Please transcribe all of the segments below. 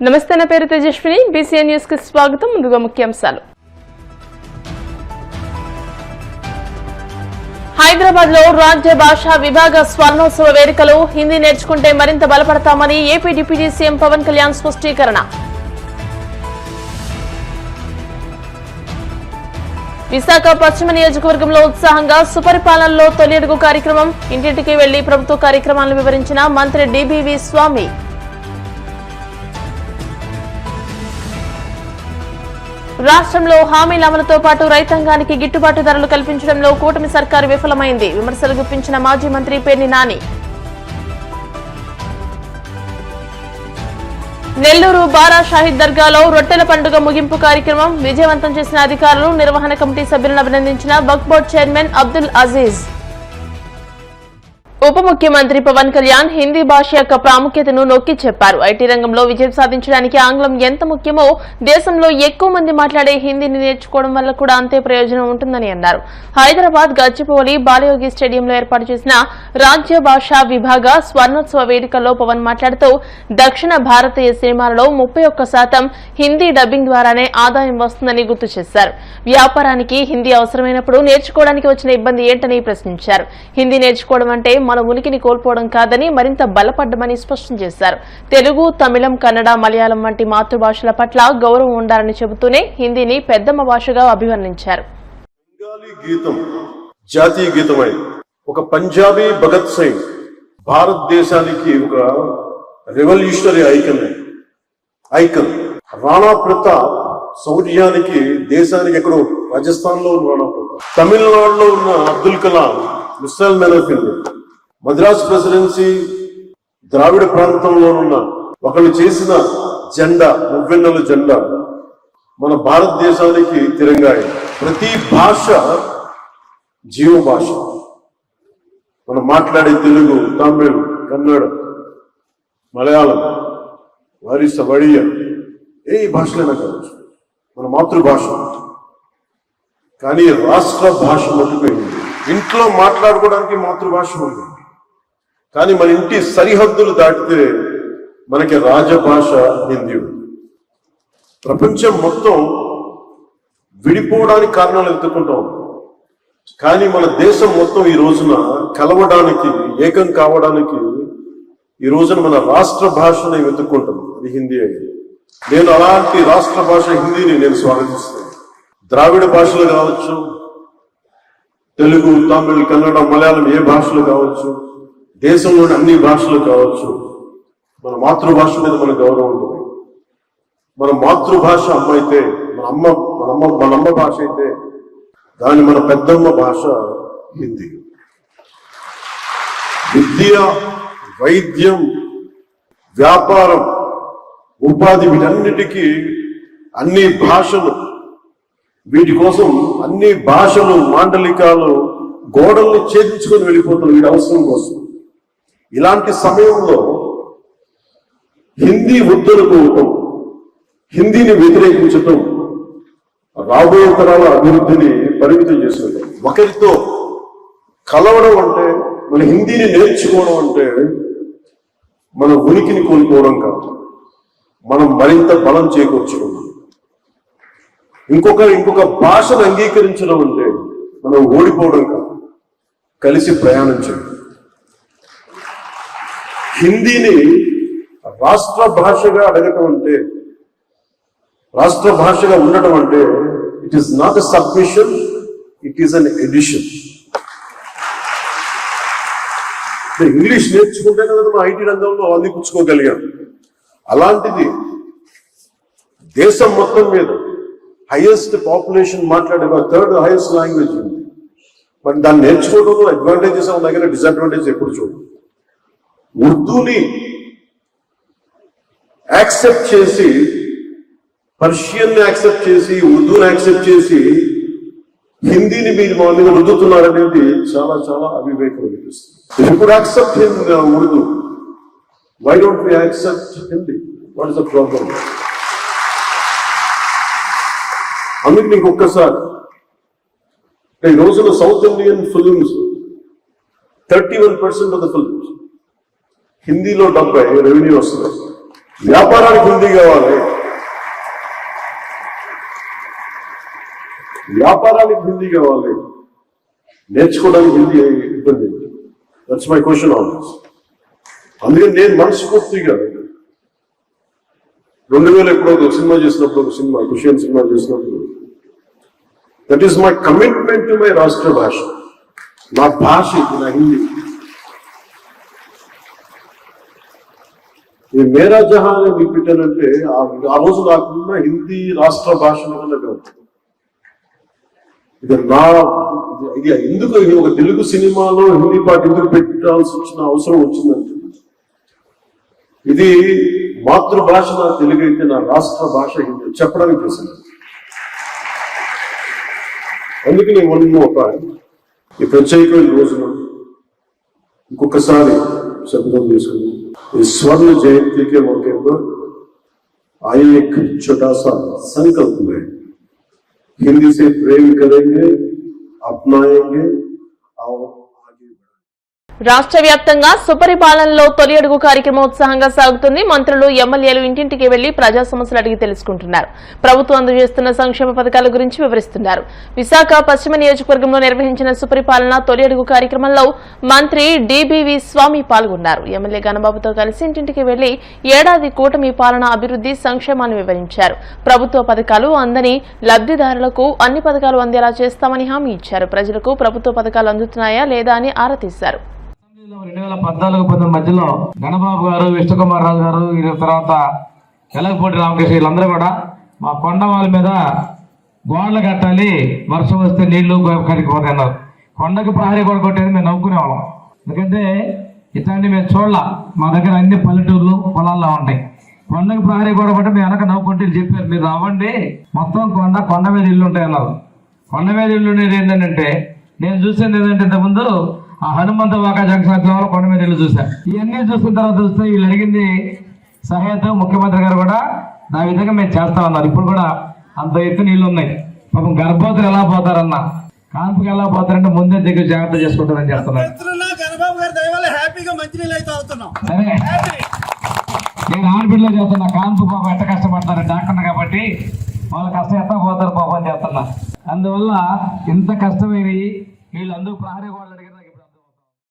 నమస్తే, నా పేరు తేజస్విని. బీసీఎన్ న్యూస్ కి స్వాగతం. ముందుగా ముఖ్యాంశాలు. హైదరాబాద్ లో రాజ్య భాషా విభాగ స్వర్ణోత్సవ వేడుకలు. హిందీ నేర్చుకుంటే మరింత బలపడతామని AP deputy CM Pawan Kalyan స్పష్టీకరణ. విశాఖ పశ్చిమ నియోజకవర్గంలో ఉత్సాహంగా సుపరిపాలనలో తొలి అడుగు కార్యక్రమం. ఇంటింటికి వెళ్లి ప్రభుత్వ కార్యక్రమాలను వివరించిన మంత్రి డిబివి స్వామి. రాష్ట్రంలో హామీల అమలుతో పాటు రైతాంగానికి గిట్టుబాటు ధరలు కల్పించడంలో కూటమి సర్కారు విఫలమైంది. విమర్శలు గుప్పించిన మాజీ మంత్రి పేర్ని నాని. నెల్లూరు బారా షాహిద్ దర్గాలో రొట్టెల పండుగ ముగింపు కార్యక్రమం విజయవంతం చేసిన అధికారులు, నిర్వహణ కమిటీ సభ్యులను అభినందించిన వక్ఫ్ బోర్డు చైర్మన్ అబ్దుల్ అజీజ్. ఉప ముఖ్యమంత్రి పవన్ కళ్యాణ్ హిందీ భాష యొక్క ప్రాముఖ్యతను నొక్కి చెప్పారు. ఐటీ రంగంలో విజయం సాధించడానికి ఆంగ్లం ఎంత ముఖ్యమో దేశంలో ఎక్కువ మంది మాట్లాడే హిందీని నేర్చుకోవడం వల్ల కూడా అంతే ప్రయోజనం ఉంటుందని అన్నారు. హైదరాబాద్ గచ్చిబౌలి బాలయోగి స్టేడియంలో ఏర్పాటు చేసిన రాజ్య భాషా విభాగ స్వర్ణోత్సవ వేడుకల్లో పవన్ మాట్లాడుతూ దక్షిణ భారతీయ సినిమాలలో 31% హిందీ డబ్బింగ్ ద్వారానే ఆదాయం వస్తుందని గుర్తు చేశారు. వ్యాపారానికి హిందీ అవసరమైనప్పుడు నేర్చుకోవడానికి వచ్చిన ఇబ్బంది ఏంటని ప్రశ్నించారు. హిందీ నేర్చుకోవడం అంటే మన ఉనికిని కోల్పోవడం కాదని, మరింత బలపడ్డమని స్పష్టం చేశారు. తెలుగు, తమిళం, కన్నడ, మలయాళం వంటి మాతృభాషల పట్ల గౌరవం ఉండాలని చెబుతూనే హిందీని పెద్దమ్మ భాషగా అభివర్ణించారు. బెంగాలీ గీతం జాతీయ గీతమై ఒక పంజాబీ భగత్ సింగ్ భారతదేశానికి ఒక రెవల్యూషనరీ ఐకన్. రాణా ప్రతాప్ శౌర్యానికి దేశానికి ఎక్కడో రాజస్థాన్ లో ఉన్న రాణా ప్రతాప్, తమిళనాడులో ఉన్న Abdul Kalam missile man of India, Madras presidency ద్రావిడ ప్రాంతంలో ఉన్న ఒకళ్ళు చేసిన జెండా, మువ్వెన్నెల జెండా మన భారతదేశానికి తిరంగా. ప్రతి భాష జీవ భాష. మనం మాట్లాడే తెలుగు, తమిళ్, కన్నడ, మలయాళం, వరిస, వడియ, ఏ భాషలైనా కావచ్చు మన మాతృభాష. కానీ రాష్ట్ర భాష మట్టుపోయింది. ఇంట్లో మాట్లాడుకోవడానికి మాతృభాష ఉంది, కానీ మన ఇంటి సరిహద్దులు దాటితే మనకి రాజభాష హిందీ ఉంది. ప్రపంచం మొత్తం విడిపోవడానికి కారణాలు వెతుక్కుంటాం, కానీ మన దేశం మొత్తం ఈ రోజున కలవడానికి, ఏకం కావడానికి ఈ రోజున మన రాష్ట్ర భాషని వెతుక్కుంటాం. అది హిందీ అయ్యింది. నేను అలాంటి రాష్ట్ర భాష హిందీని నేను స్వాగతిస్తాను. ద్రావిడ భాషలు కావచ్చు, తెలుగు, తమిళ్, కన్నడ, మలయాళం, ఏ భాషలు కావచ్చు, దేశంలోని అన్ని భాషలు కావచ్చు, మన మాతృభాష మీద మన గౌరవం ఉంటుంది. మన మాతృభాష అమ్మ అయితే, మన అమ్మ భాష అయితే దాని మన పెద్దమ్మ భాష హిందీ. విద్య, వైద్యం, వ్యాపారం, ఉపాధి, వీటన్నిటికీ అన్ని భాషలు, వీటి కోసం అన్ని భాషలు, మాండలికాలు, గోడల్ని ఛేదించుకొని వెళ్ళిపోతున్నారు వీటి అవసరం కోసం. ఇలాంటి సమయంలో హిందీ వద్దనుకోవటం, హిందీని వ్యతిరేకించటం రాబోయే తరాల అభివృద్ధిని పరిమితం చేసుకుంటాం. ఒకరితో కలవడం అంటే, మన హిందీని నేర్చుకోవడం అంటే మన ఉనికిని కోల్పోవడం కాదు, మనం మరింత బలం చేకూర్చుకోవడం. ఇంకొక భాషను అంగీకరించడం అంటే మనం ఓడిపోవడం కాదు, కలిసి ప్రయాణం చేయడం. హిందీని రాష్ట్ర భాషగా అడగటం అంటే, రాష్ట్ర భాషగా ఉండటం అంటే it is not a submission, it is an edition. English నేర్చుకుంటేనే కదా మనం ఐటీ రంగంలో అందిపుచ్చుకోగలిగాం. అలాంటిది దేశం మొత్తం మీద హైయెస్ట్ పాపులేషన్ మాట్లాడే 3rd హైయెస్ట్ లాంగ్వేజ్ ఉంది. మరి దాన్ని నేర్చుకోవడంలో అడ్వాంటేజెస్ ఉన్న దగ్గర డిసడ్వాంటేజెస్ ఎప్పుడు చూడండి. ఉర్దూని యాక్సెప్ట్ చేసి, పర్షియన్ యాక్సెప్ట్ చేసి, ఉర్దూని యాక్సెప్ట్ చేసి హిందీని మీరు మా మీద రుద్దుతున్నారనేది చాలా చాలా అవివేకం అనిపిస్తుంది. If you could accept Urdu, why don't we accept Hindi? What is the problem? అందుకు నీకు ఒక్కసారి ఈ రోజున south Indian films 31% of the films హిందీలో 70 రెవెన్యూ వస్తుంది. వ్యాపారానికి హిందీ కావాలి, వ్యాపారానికి హిందీ కావాలి, నేర్చుకోవడానికి హిందీ ఇబ్బంది. That's my question on this. అందుకని నేను మనస్ఫూర్తిగా 2000 ఎప్పుడో ఒక సినిమా చేసినప్పుడు, ఒక సినిమా కుషియన్ సినిమా చేసినప్పుడు, that is my commitment to my రాష్ట్ర భాష. నా భాష ఇది, నా హిందీ. ఈ మేరా జహాన్ అని మీకు పెట్టానంటే ఆ రోజు నాకున్న హిందీ రాష్ట్ర భాష కాదు. ఇది ఎందుకు ఒక తెలుగు సినిమాలో హిందీ పాట ఎందుకు పెట్టాల్సి వచ్చిన అవసరం వచ్చిందంటే, ఇది మాతృభాష నా తెలుగు అయితే నా రాష్ట్ర భాష హిందీ చెప్పడానికి చేశాను. అందుకే నేను ఒక ఈ ప్రత్యేకమైన రోజున ఇంకొకసారి శబ్దం చేసుకుని ఈ स्वर्ण जयंती के मौके पर आइए एक छोटा सा संकल्प में हिंदी से प्रेम करेंगे, अपनाएंगे और आगे రాష్ట్ర వ్యాప్తంగా సుపరిపాలనలో తొలి అడుగు కార్యక్రమం ఉత్సాహంగా సాగుతుంది. మంత్రులు, ఎమ్మెల్యేలు ఇంటింటికి వెళ్లి ప్రజా సమస్యలు అడిగి తెలుసుకుంటున్నారు. ప్రభుత్వం అందజేస్తున్న సంక్షేమ పథకాల గురించి వివరిస్తున్నారు. విశాఖ పశ్చిమ నియోజకవర్గంలో నిర్వహించిన సుపరిపాలన తొలి అడుగు కార్యక్రమంలో మంత్రి డిబివి స్వామి పాల్గొన్నారు. ఎమ్మెల్యే గణబాబుతో కలిసి ఇంటింటికి వెళ్లి ఏడాది కూటమి పాలన, అభివృద్ధి, సంక్షేమాన్ని వివరించారు. ప్రభుత్వ పథకాలు అందని లబ్ధిదారులకు అన్ని పథకాలు అందేలా చేస్తామని హామీ ఇచ్చారు. ప్రజలకు ప్రభుత్వ పథకాలు అందుతున్నాయా లేదా అని ఆరా తీశారు. 2014-19 మధ్యలో గణబాబు గారు, విష్ణుకుమార్ రాజు గారు, తర్వాత ఎలగపూడి రామకృష్ణ వీళ్ళందరూ కూడా మా కొండవాళ్ళ మీద గోడలు కట్టాలి, వర్షం వస్తే నీళ్లు కరిగిపోతున్నారు. కొండకి ప్రహరీ గోడ కొట్టేది మేము నవ్వుకునేవాళ్ళం. ఎందుకంటే ఇట్లాంటి మేము చూడాల, మా దగ్గర అన్ని పల్లెటూర్లు పొలాల్లో ఉంటాయి. కొండకి ప్రహరీ గోడ కొట్టి మేము వెనక నవ్వుకుంటే చెప్పారు, మీరు రావండి మొత్తం కొండ మీద ఇల్లు ఉంటాయి అన్నారు. కొండ మీద ఇల్లు ఉండేది ఏంటంటే, నేను చూసింది ఏదంటే ఇంతకుముందు ఆ హనుమంత వాకా జంక్షన్ కొండ మీద ఇల్లు చూశాను. ఇవన్నీ చూసిన తర్వాత చూస్తే వీళ్ళు అడిగింది సహాయత ముఖ్యమంత్రి గారు కూడా నా విధంగా మేము చేస్తామన్నారు. ఇప్పుడు కూడా అంత ఎత్తు నీళ్లు ఉన్నాయి. పాపం గర్భవతులు ఎలా పోతారన్న, కాన్పుకి ఎలా పోతారంటే ముందే దగ్గర జాగ్రత్త చేసుకుంటారని చెప్తున్నారు. సరే, నేను ఆడబిడ్డలో చెప్తున్నా, కాన్పు పాపం ఎంత కష్టపడతారు డాక్టర్ కాబట్టి వాళ్ళ కష్టం ఎంత పోతారు పాపం అని చెప్తున్నా. అందువల్ల ఇంత కష్టమైన వీళ్ళందరూ ప్రహరీ గోడలు అడిగారు.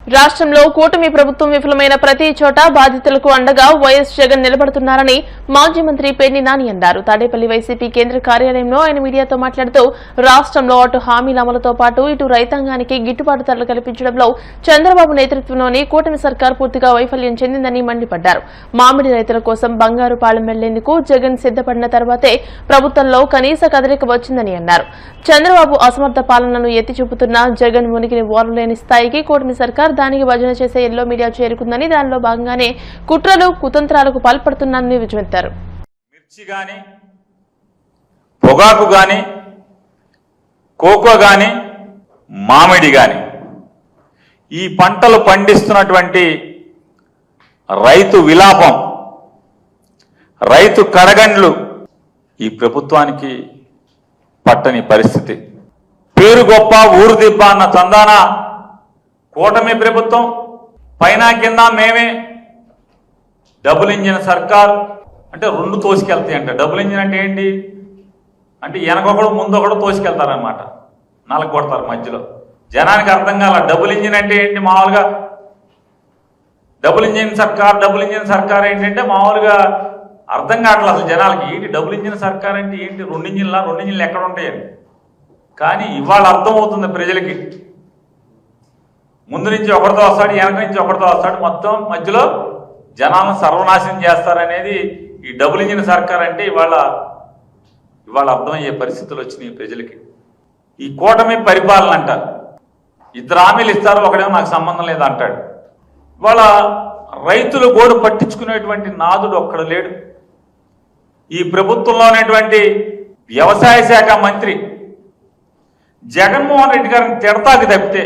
రాష్ట్రంలో కూటమి ప్రభుత్వం విఫలమైన ప్రతి చోట బాధితులకు అండగా వైఎస్ జగన్ నిలబడుతున్నారని మాజీ మంత్రి పేర్ని నాని అన్నారు. తాడేపల్లి వైసీపీ కేంద్ర కార్యాలయంలో ఆయన మీడియాతో మాట్లాడుతూ రాష్ట్రంలో అటు హామీల అమలుతో పాటు ఇటు రైతాంగానికి గిట్టుబాటు ధరలు కల్పించడంలో చంద్రబాబు నేతృత్వంలోని కూటమి సర్కార్ పూర్తిగా వైఫల్యం చెందిందని మండిపడ్డారు. మామిడి రైతుల కోసం బంగారుపాలెం వెళ్లేందుకు జగన్ సిద్దపడిన తర్వాతే ప్రభుత్వంలో కనీస కదలిక వచ్చిందని అన్నారు. చంద్రబాబు అసమర్థ పాలనను ఎత్తి చూపుతున్న జగన్ మునిగిని ఓర్వలేని స్థాయికి కూటమి సర్కార్ దానికి భజన చేసే ఎల్లో మీడియా చేరుకుందని, దానిలో భాగంగానే కుట్రలు, కుతంత్రాలకు పాల్పడుతున్నారని విజ్వెత్తారు. మిర్చి గాని, పొగాకు గాని, కోకో గాని, మామిడి గాని, ఈ పంటలు పండిస్తున్నటువంటి రైతు విలాపం, రైతు కడగండ్లు ఈ ప్రభుత్వానికి పట్టని పరిస్థితి. పేరు గొప్ప ఊరు దిబ్బ అన్న చందాన కూటమి ప్రభుత్వం పైన కింద మేమే. డబుల్ ఇంజిన్ సర్కార్ అంటే రెండు తోసుకెళ్తాయి అంట. డబుల్ ఇంజిన్ అంటే ఏంటి అంటే వెనకొకడు ముందొకడు తోసుకెళ్తారనమాట, నలగ కొడతారు మధ్యలో. జనానికి అర్థం కాల డబుల్ ఇంజిన్ అంటే ఏంటి. మామూలుగా డబుల్ ఇంజిన్ సర్కార్ ఏంటంటే మామూలుగా అర్థం కావట్లేదు అసలు జనాలకి. ఏంటి డబుల్ ఇంజిన్ సర్కార్ అంటే ఏంటి, రెండు ఇంజిన్లు ఎక్కడ ఉంటాయని. కానీ ఇవాళ అర్థమవుతుంది ప్రజలకి. ముందు నుంచి ఒకరితో వస్తాడు, వెనక నుంచి ఒకరితో వస్తాడు, మొత్తం మధ్యలో జనాలను సర్వనాశనం చేస్తారనేది ఈ డబుల్ ఇంజిన్ సర్కార్ అంటే ఇవాళ అర్థమయ్యే పరిస్థితులు వచ్చినాయి ప్రజలకి. ఈ కూటమి పరిపాలన అంటారు, ఇద్దరు హామీలు ఇస్తారు, ఒకడేమో నాకు సంబంధం లేదు అంటాడు. ఇవాళ రైతులు గోడు పట్టించుకునేటువంటి నాదుడు ఒక్కడు లేడు. ఈ ప్రభుత్వంలో ఉన్నటువంటి వ్యవసాయ శాఖ మంత్రి జగన్మోహన్ రెడ్డి గారిని తిడతాకి తప్పితే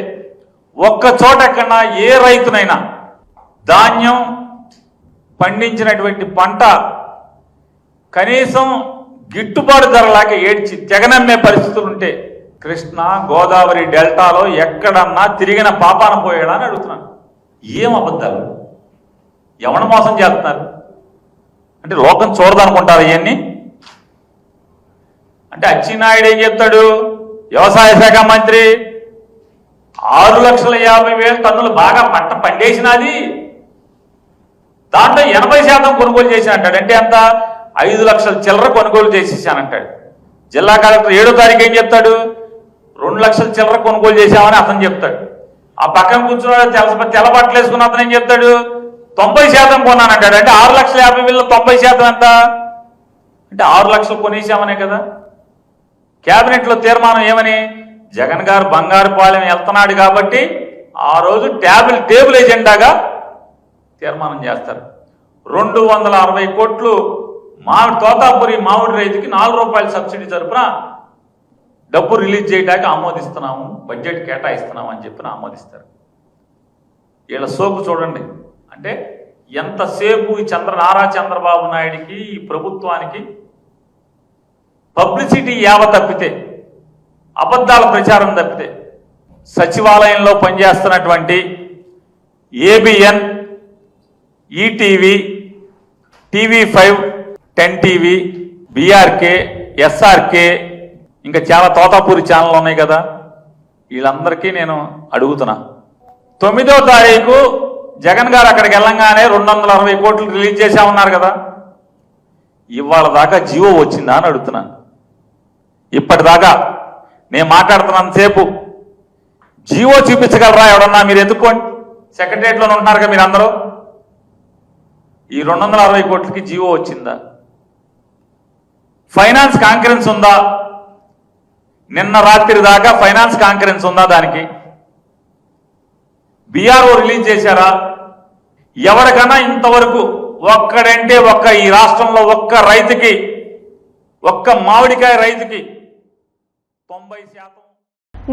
ఒక్క చోట ఎక్కడన్నా ఏ రైతునైనా ధాన్యం పండించినటువంటి పంట కనీసం గిట్టుబాటు ధరలాగా ఏడ్చి జగనమ్మే పరిస్థితులు ఉంటే కృష్ణా గోదావరి డెల్టాలో ఎక్కడన్నా తిరిగిన పాపాన పోయాడా అని అడుగుతున్నాను. ఏం అబద్ధాలు, ఎవరిని మోసం చేస్తున్నారు? అంటే లోకం చూడదనుకుంటారు ఇవన్నీ. అంటే అచ్చెన్నాయుడు ఏం చెప్తాడు, వ్యవసాయ శాఖ మంత్రి 6,50,000 టన్నులు బాగా పంట పండేసినది, దాంట్లో 80% కొనుగోలు చేసి అంటాడు. అంటే అంత 5 లక్షల చిల్లర కొనుగోలు చేసేసానంటాడు. జిల్లా కలెక్టర్ 7వ తారీఖు ఏం చెప్తాడు, 2 లక్షల చిల్లర కొనుగోలు చేశామని అతను చెప్తాడు. ఆ పక్కన కూర్చున్న తెల్లబట్టలు వేసుకున్న అతను ఏం చెప్తాడు, 90% కొన్నానంటాడు. అంటే 6,50,000 90% ఎంత అంటే 6 లక్షలు కొనేసామనే కదా. కేబినెట్లో తీర్మానం ఏమని, జగన్ గారు బంగారుపాలెం వెళ్తున్నాడు కాబట్టి ఆ రోజు టేబుల్ ఎజెండాగా తీర్మానం చేస్తారు. 260 కోట్లు తోతాపురి మామిడి రైతుకి 4 రూపాయల సబ్సిడీ తరపున డబ్బు రిలీజ్ చేయడానికి ఆమోదిస్తున్నాము, బడ్జెట్ కేటాయిస్తున్నాము అని చెప్పిన ఆమోదిస్తారు. వీళ్ళ సోపు చూడండి. అంటే ఎంతసేపు ఈ నారా చంద్రబాబు నాయుడికి, ఈ ప్రభుత్వానికి పబ్లిసిటీ యావ తప్పితే, అబద్ధాల ప్రచారం తప్పితే, సచివాలయంలో పనిచేస్తున్నటువంటి ABN, ETV, TV5, 10 TV, BRK, SRK, ఇంకా చాలా తోతాపూరి ఛానల్ ఉన్నాయి కదా, వీళ్ళందరికీ నేను అడుగుతున్నా, 9వ తారీఖు జగన్ గారు అక్కడికి వెళ్ళంగానే 260 కోట్లు రిలీజ్ చేశామన్నారు కదా, ఇవాళ దాకా జీవో వచ్చిందా అని అడుగుతున్నాను. ఇప్పటిదాకా నేను మాట్లాడుతున్నంతసేపు జీవో చూపించగలరా ఎవడన్నా? మీరు ఎత్తుక్కోండి, సెక్రటరియట్లో ఉంటున్నారు కదా మీరు అందరూ. ఈ 260 కోట్లకి జీవో వచ్చిందా? ఫైనాన్స్ కాన్ఫరెన్స్ ఉందా? నిన్న రాత్రి దాకా ఫైనాన్స్ కాన్ఫరెన్స్ ఉందా? దానికి బీఆర్ఓ రిలీజ్ చేశారా? ఎవరికన్నా ఇంతవరకు ఒక్కడంటే ఈ రాష్ట్రంలో ఒక్క రైతుకి, ఒక్క మామిడికాయ రైతుకి 90%.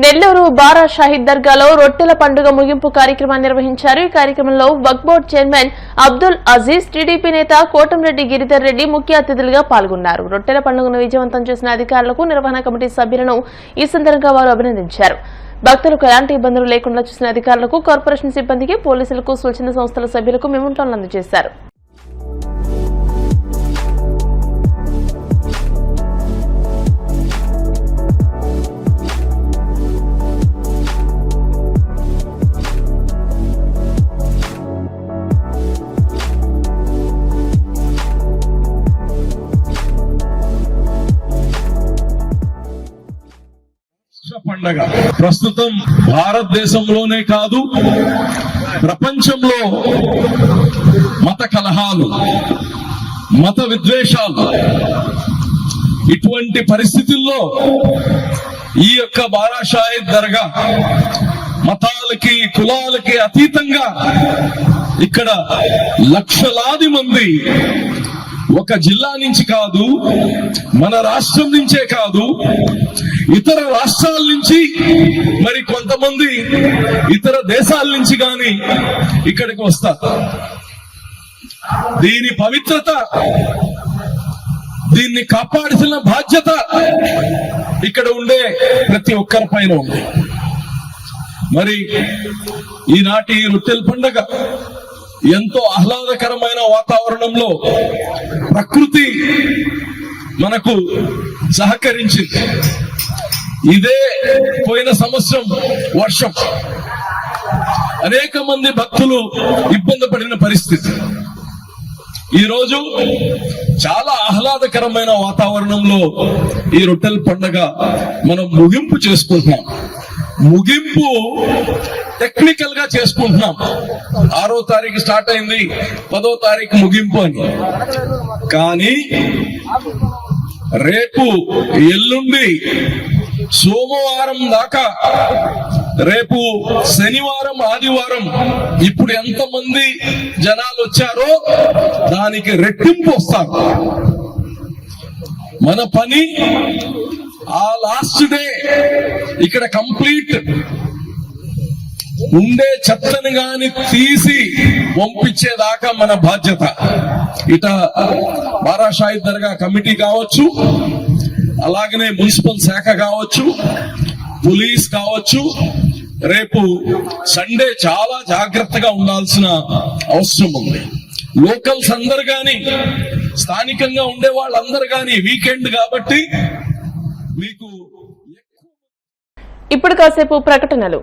నెల్లూరు బారా షాహిద్ దర్గాలో రొట్టెల పండుగ ముగింపు కార్యక్రమాన్ని నిర్వహించారు. ఈ కార్యక్రమంలో Waqf board chairman Abdul Aziz, TDP నేత కోటంరెడ్డి గిరిధర్ రెడ్డి ముఖ్య అతిథులుగా పాల్గొన్నారు. రొట్టెల పండుగను విజయవంతం చేసిన అధికారులకు, నిర్వహణ కమిటీ సభ్యులను ఈ సందర్భంగా వారు అభినందించారు. భక్తులకు ఎలాంటి ఇబ్బందులు లేకుండా చూసిన అధికారులకు, కార్పొరేషన్ సిబ్బందికి, పోలీసులకు, స్వచ్ఛంద సంస్థల సభ్యులకు మెమోంటోలను అందజేశారు. పండగ ప్రస్తుతం భారతదేశంలోనే కాదు, ప్రపంచంలో మత కలహాలు, మత విద్వేషాలు, ఇటువంటి పరిస్థితుల్లో ఈ యొక్క బారా షాహిద్ దర్గా మతాలకి, కులాలకి అతీతంగా ఇక్కడ లక్షలాది మంది ఒక జిల్లా నుంచి కాదు, మన రాష్ట్రం నుంచే కాదు, ఇతర రాష్ట్రాల నుంచి, మరి కొంతమంది ఇతర దేశాల నుంచి గాని ఇక్కడికి వస్తారు. దీని పవిత్రత, దీన్ని కాపాడాల్సిన బాధ్యత ఇక్కడ ఉండే ప్రతి ఒక్కరి పైన ఉంది. మరి ఈనాటి రొట్టెల పండుగ ఎంతో ఆహ్లాదకరమైన వాతావరణంలో ప్రకృతి మనకు సహకరించింది. ఇదే పోయిన సంవత్సరం వర్షం, అనేక మంది భక్తులు ఇబ్బంది పడిన పరిస్థితి. ఈరోజు చాలా ఆహ్లాదకరమైన వాతావరణంలో ఈ రొట్టెల పండుగ మనం ముగింపు చేసుకుంటున్నాం. ముగింపు టెక్నికల్ గా చేసుకుంటున్నాం. 6వ తారీఖు స్టార్ట్ అయింది, 10వ తారీఖు ముగింపు అని. కానీ రేపు, ఎల్లుండి, సోమవారం దాకా, రేపు శనివారం, ఆదివారం ఇప్పుడు ఎంతమంది జనాలు వచ్చారో దానికి రెట్టింపు వస్తారు. మన పని ఆ లాస్ట్ డే ఇక్కడ కంప్లీట్ ఉండే చెత్తని గాని తీసి పంపించేదాకా మన బాధ్యత. ఇట బారా షాహిద్ దర్గా కమిటీ కావచ్చు, అలాగనే మున్సిపల్ శాఖ కావచ్చు, పోలీస్ కావచ్చు. రేపు సండే చాలా జాగ్రత్తగా ఉండాల్సిన అవసరం ఉంది. లోకల్స్ అందరు గాని స్థానికంగా ఉండే వాళ్ళందరూ కానీ వీకెండ్ కాబట్టి మీకు ఇప్పుడు కాసేపు ప్రకటనలు.